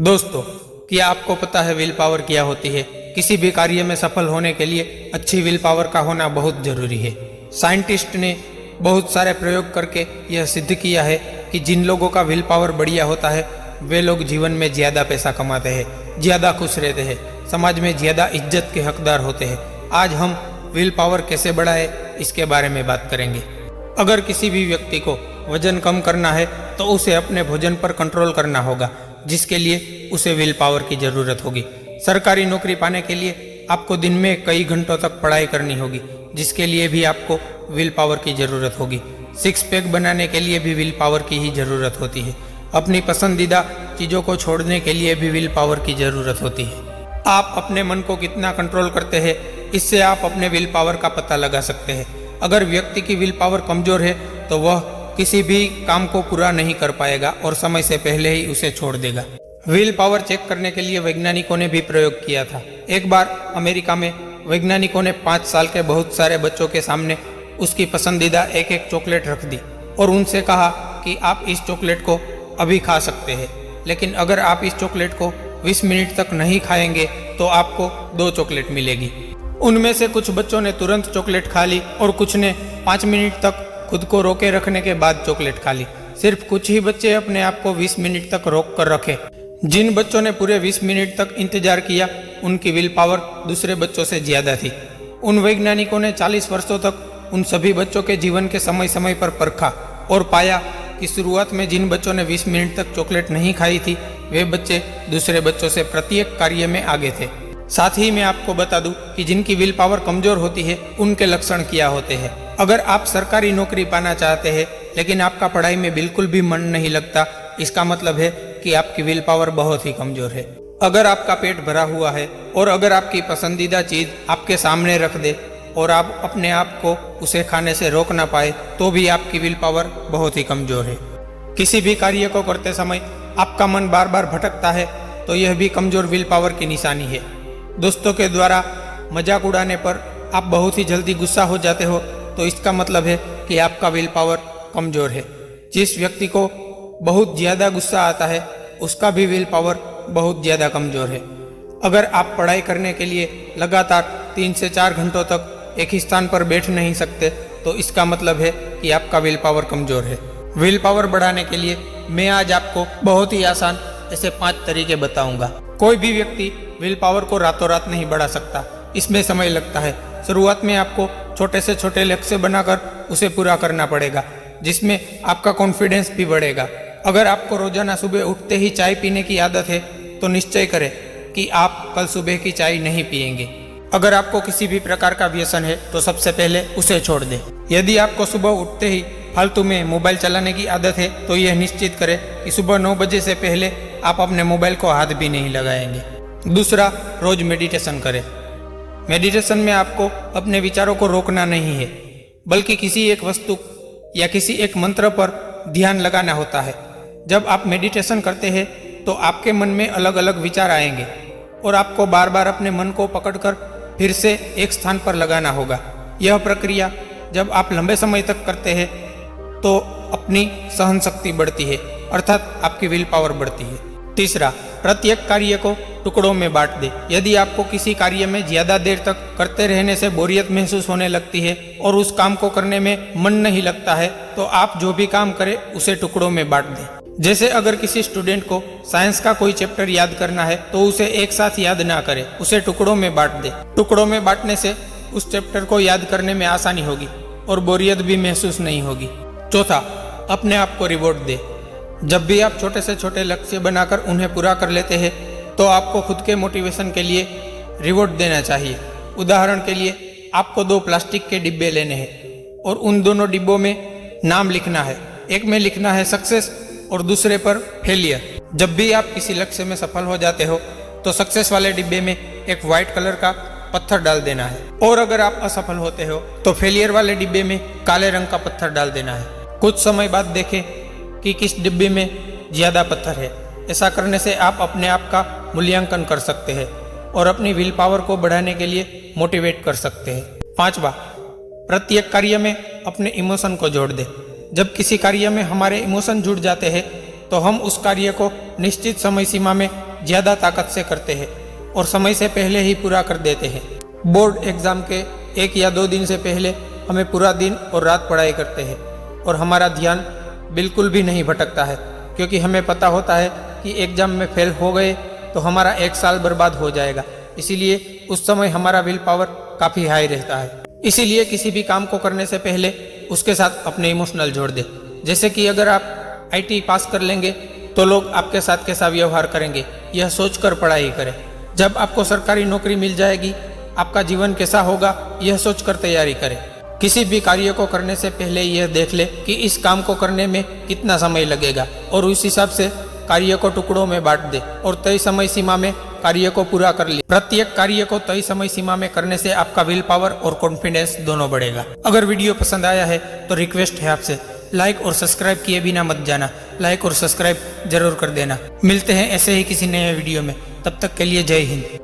दोस्तों, क्या आपको पता है विल पावर क्या होती है? किसी भी कार्य में सफल होने के लिए अच्छी विल पावर का होना बहुत जरूरी है। साइंटिस्ट ने बहुत सारे प्रयोग करके यह सिद्ध किया है कि जिन लोगों का विल पावर बढ़िया होता है वे लोग जीवन में ज्यादा पैसा कमाते हैं, ज्यादा खुश रहते हैं, समाज में ज्यादा इज्जत के हकदार होते हैं। आज हम विल पावर कैसे बढ़ाए इसके बारे में बात करेंगे। अगर किसी भी व्यक्ति को वजन कम करना है तो उसे अपने भोजन पर कंट्रोल करना होगा, जिसके लिए उसे विल पावर की जरूरत होगी। सरकारी नौकरी पाने के लिए आपको दिन में कई घंटों तक पढ़ाई करनी होगी, जिसके लिए भी आपको विल पावर की जरूरत होगी। सिक्स पैक बनाने के लिए भी विल पावर की ही जरूरत होती है। अपनी पसंदीदा चीजों को छोड़ने के लिए भी विल पावर की जरूरत होती है। आप अपने मन को कितना कंट्रोल करते हैं, इससे आप अपने विल पावर का पता लगा सकते हैं। अगर व्यक्ति की विल पावर कमजोर है तो वह किसी भी काम को पूरा नहीं कर पाएगा और समय से पहले ही उसे छोड़ देगा। विल पावर चेक करने के लिए वैज्ञानिकों ने भी प्रयोग किया था। एक बार अमेरिका में वैज्ञानिकों ने 5 साल के बहुत सारे बच्चों के सामने उसकी पसंदीदा एक एक चॉकलेट रख दी और उनसे कहा कि आप इस चॉकलेट को अभी खा सकते हैं, लेकिन अगर आप इस चॉकलेट को 20 मिनट तक नहीं खाएंगे तो आपको 2 चॉकलेट मिलेगी। उनमें से कुछ बच्चों ने तुरंत चॉकलेट खा ली और कुछ ने 5 मिनट तक खुद को रोके रखने के बाद चॉकलेट खा ली। सिर्फ कुछ ही बच्चे अपने आप को 20 मिनट तक रोक कर रखे। जिन बच्चों ने पूरे 20 मिनट तक इंतजार किया उनकी विल पावर दूसरे बच्चों से ज्यादा थी। उन वैज्ञानिकों ने 40 वर्षों तक उन सभी बच्चों के जीवन के समय समय पर परखा और पाया कि शुरुआत में जिन बच्चों ने 20 मिनट तक चॉकलेट नहीं खाई थी वे बच्चे दूसरे बच्चों से प्रत्येक कार्य में आगे थे। साथ ही मैं आपको बता दूं कि जिनकी विल पावर कमजोर होती है उनके लक्षण क्या होते हैं। अगर आप सरकारी नौकरी पाना चाहते हैं लेकिन आपका पढ़ाई में बिल्कुल भी मन नहीं लगता, इसका मतलब है कि आपकी विल पावर बहुत ही कमजोर है। अगर आपका पेट भरा हुआ है और अगर आपकी पसंदीदा चीज आपके सामने रख दे और आप अपने आप को उसे खाने से रोक ना पाए तो भी आपकी विल पावर बहुत ही कमजोर है। किसी भी कार्य को करते समय आपका मन बार बार भटकता है तो यह भी कमजोर विल पावर की निशानी है। दोस्तों के द्वारा मजाक उड़ाने पर आप बहुत ही जल्दी गुस्सा हो जाते हो तो इसका मतलब है कि आपका विल पावर कमजोर है। जिस व्यक्ति को बहुत ज्यादा गुस्सा आता है उसका भी विल पावर बहुत ज्यादा कमजोर है। अगर आप पढ़ाई करने के लिए लगातार 3 से 4 घंटों तक एक ही स्थान पर बैठ नहीं सकते तो इसका मतलब है कि आपका विल पावर कमजोर है। विल पावर बढ़ाने के लिए मैं आज आपको बहुत ही आसान ऐसे 5 तरीके बताऊंगा। कोई भी व्यक्ति विल पावर को रातों रात नहीं बढ़ा सकता, इसमें समय लगता है। शुरुआत में आपको छोटे से छोटे लक्ष्य बनाकर उसे पूरा करना पड़ेगा, जिसमें आपका कॉन्फिडेंस भी बढ़ेगा। अगर आपको रोजाना सुबह उठते ही चाय पीने की आदत है तो निश्चय करें कि आप कल सुबह की चाय नहीं पिएंगे। अगर आपको किसी भी प्रकार का व्यसन है तो सबसे पहले उसे छोड़ दें। यदि आपको सुबह उठते ही फालतू में मोबाइल चलाने की आदत है तो यह निश्चित करें कि सुबह 9 बजे से पहले आप अपने मोबाइल को हाथ भी नहीं लगाएंगे। दूसरा, रोज मेडिटेशन करें। मेडिटेशन में आपको अपने विचारों को रोकना नहीं है, बल्कि किसी एक वस्तु या किसी एक मंत्र पर ध्यान लगाना होता है। जब आप मेडिटेशन करते हैं तो आपके मन में अलग अलग विचार आएंगे और आपको बार बार अपने मन को पकड़कर फिर से एक स्थान पर लगाना होगा। यह प्रक्रिया जब आप लंबे समय तक करते हैं तो अपनी सहन शक्ति बढ़ती है, अर्थात आपकी विल पावर बढ़ती है। तीसरा, प्रत्येक कार्य को टुकड़ों में बांट दे। यदि आपको किसी कार्य में ज्यादा देर तक करते रहने से बोरियत महसूस होने लगती है और उस काम को करने में मन नहीं लगता है तो आप जो भी काम करें उसे टुकड़ों में बांट दें। जैसे अगर किसी स्टूडेंट को साइंस का कोई चैप्टर याद करना है तो उसे एक साथ याद ना करे, उसे टुकड़ों में बांट दे। टुकड़ों में बांटने से उस चैप्टर को याद करने में आसानी होगी और बोरियत भी महसूस नहीं होगी। चौथा, अपने आप को रिवॉर्ड दे। जब भी आप छोटे से छोटे लक्ष्य बनाकर उन्हें पूरा कर लेते हैं तो आपको खुद के मोटिवेशन के लिए रिवॉर्ड देना चाहिए। उदाहरण के लिए आपको 2 प्लास्टिक के डिब्बे लेने हैं और उन दोनों डिब्बों में नाम लिखना है। एक में लिखना है सक्सेस और दूसरे पर फेलियर। जब भी आप किसी लक्ष्य में सफल हो जाते हो तो सक्सेस वाले डिब्बे में एक व्हाइट कलर का पत्थर डाल देना है और अगर आप असफल होते हो तो फेलियर वाले डिब्बे में काले रंग का पत्थर डाल देना है। कुछ समय बाद देखें कि किस डिब्बे में ज्यादा पत्थर है। ऐसा करने से आप अपने आप का मूल्यांकन कर सकते हैं और अपनी विल पावर को बढ़ाने के लिए मोटिवेट कर सकते हैं। 5वां, प्रत्येक कार्य में अपने इमोशन को जोड़ दे। जब किसी कार्य में हमारे इमोशन जुड़ जाते हैं तो हम उस कार्य को निश्चित समय सीमा में ज़्यादा ताकत से करते हैं और समय से पहले ही पूरा कर देते हैं। बोर्ड एग्ज़ाम के 1 या 2 दिन से पहले हमें पूरा दिन और रात पढ़ाई करते हैं और हमारा ध्यान बिल्कुल भी नहीं भटकता है, क्योंकि हमें पता होता है कि एग्ज़ाम में फेल हो गए तो हमारा 1 साल बर्बाद हो जाएगा। इसीलिए उस समय हमारा विल पावर काफ़ी हाई रहता है। इसीलिए किसी भी काम को करने से पहले उसके साथ अपने इमोशनल जोड़ दे। जैसे कि अगर आप IT पास कर लेंगे तो लोग आपके साथ कैसा व्यवहार करेंगे, यह सोचकर पढ़ाई करें। जब आपको सरकारी नौकरी मिल जाएगी, आपका जीवन कैसा होगा, यह सोचकर तैयारी करें। किसी भी कार्य को करने से पहले यह देख ले कि इस काम को करने में कितना समय लगेगा और उस हिसाब से कार्य को टुकड़ों में बांट दे और तय समय सीमा में कार्य को पूरा कर ले। प्रत्येक कार्य को तय समय सीमा में करने से आपका विल पावर और कॉन्फिडेंस दोनों बढ़ेगा। अगर वीडियो पसंद आया है तो रिक्वेस्ट है आपसे, लाइक और सब्सक्राइब किए बिना मत जाना। लाइक और सब्सक्राइब जरूर कर देना। मिलते हैं ऐसे ही किसी नए वीडियो में, तब तक के लिए जय हिंद।